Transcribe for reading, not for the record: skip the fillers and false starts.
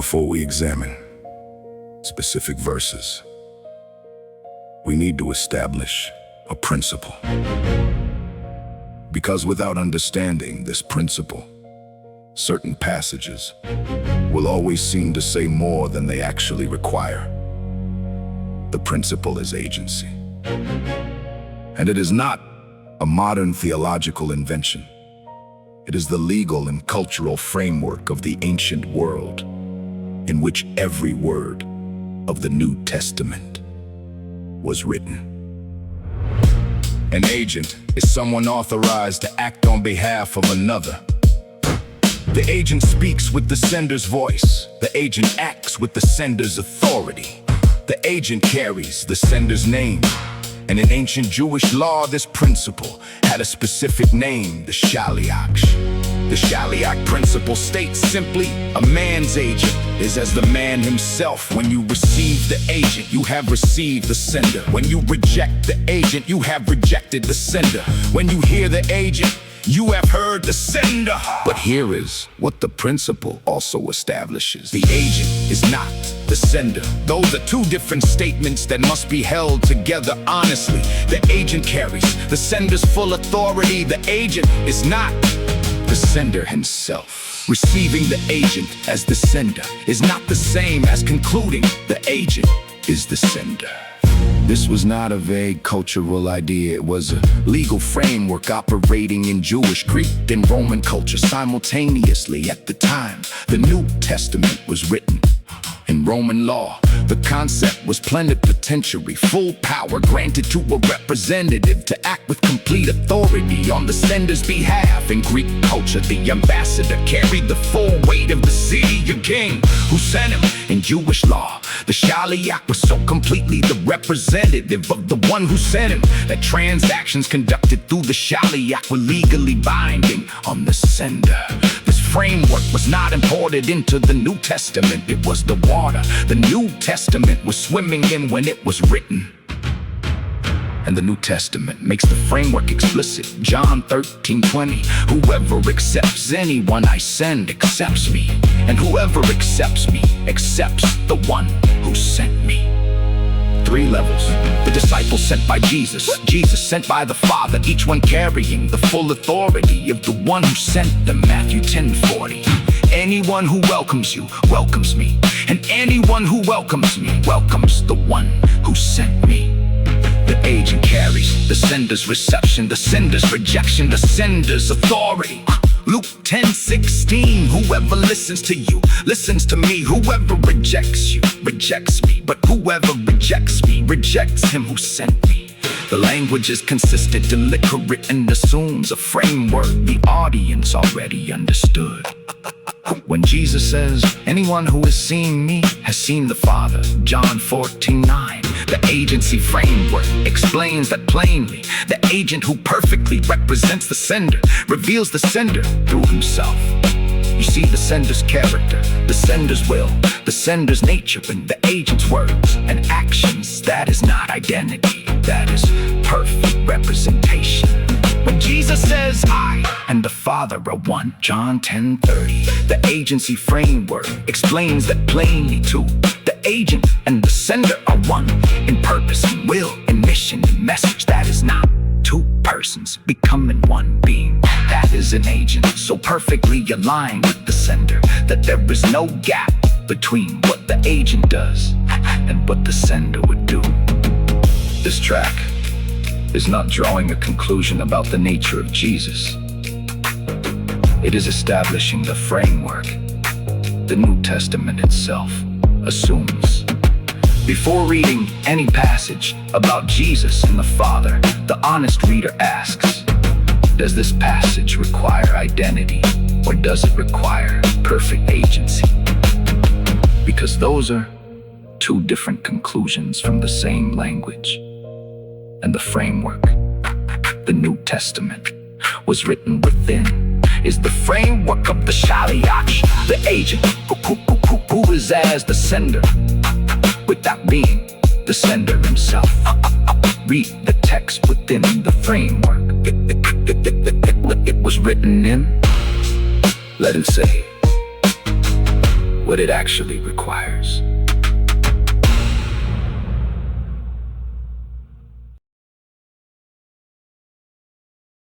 Before we examine specific verses, we need to establish a principle. Because without understanding this principle, certain passages will always seem to say more than they actually require. The principle is agency. And it is not a modern theological invention. It is the legal and cultural framework of the ancient world, in which every word of the New Testament was written. An agent is someone authorized to act on behalf of another. The agent speaks with the sender's voice. The agent acts with the sender's authority. The agent carries the sender's name. And in ancient Jewish law, this principle had a specific name, the shaliach. The shaliach principle states simply, a man's agent is as the man himself. When you receive the agent, you have received the sender. When you reject the agent, you have rejected the sender. When you hear the agent, you have heard the sender. But here is what the principle also establishes. The agent is not the sender. Those are two different statements that must be held together honestly. The agent carries the sender's full authority. The agent is not the sender himself. Receiving the agent as the sender is not the same as concluding the agent is the sender. This was not a vague cultural idea. It was a legal framework operating in Jewish, Greek, and Roman culture simultaneously. At the time the New Testament was written, in Roman law, the concept was plenipotentiary, full power granted to a representative to act with complete authority on the sender's behalf. In Greek culture, the ambassador carried the full weight of the city or king who sent him. In Jewish law, the shaliach was so completely the representative of the one who sent him that transactions conducted through the shaliach were legally binding on the sender. This framework was not imported into the New Testament. It was the water the New Testament was swimming in when it was written. And the New Testament makes the framework explicit. John 13:20, whoever accepts anyone I send accepts me, and whoever accepts me accepts the one who sent me. 3 levels. The disciples sent by Jesus, Jesus sent by the Father, each one carrying the full authority of the one who sent them. Matthew 10:40. Anyone who welcomes you welcomes me, and anyone who welcomes me welcomes the one who sent me. The agent carries the sender's reception, the sender's rejection, the sender's authority. Luke 10:16, whoever listens to you listens to me. Whoever rejects you rejects me, but whoever rejects me rejects him who sent me. The language is consistent, deliberate, and assumes a framework the audience already understood. When Jesus says, anyone who has seen me has seen the Father, John 14:9, the agency framework explains that plainly. The agent who perfectly represents the sender reveals the sender through himself. You see the sender's character, the sender's will, the sender's nature, and the agent's words and actions. That is not identity, that is perfect representation. When Jesus says, I and the Father are one, John 10:30, the agency framework explains that plainly too. The agent and the sender are one in purpose and will, in mission and message. That is not two persons becoming one being. That is an agent so perfectly aligned with the sender that there is no gap between what the agent does and what the sender would do. This track is not drawing a conclusion about the nature of Jesus. It is establishing the framework the New Testament itself assumes. Before reading any passage about Jesus and the Father, the honest reader asks, does this passage require identity, or does it require perfect agency? Because those are two different conclusions from the same language. And the framework the New Testament was written within is the framework of the shaliach, the agent who is as the sender without being the sender himself. Read the text within the framework it was written in. Let it say, what it actually requires.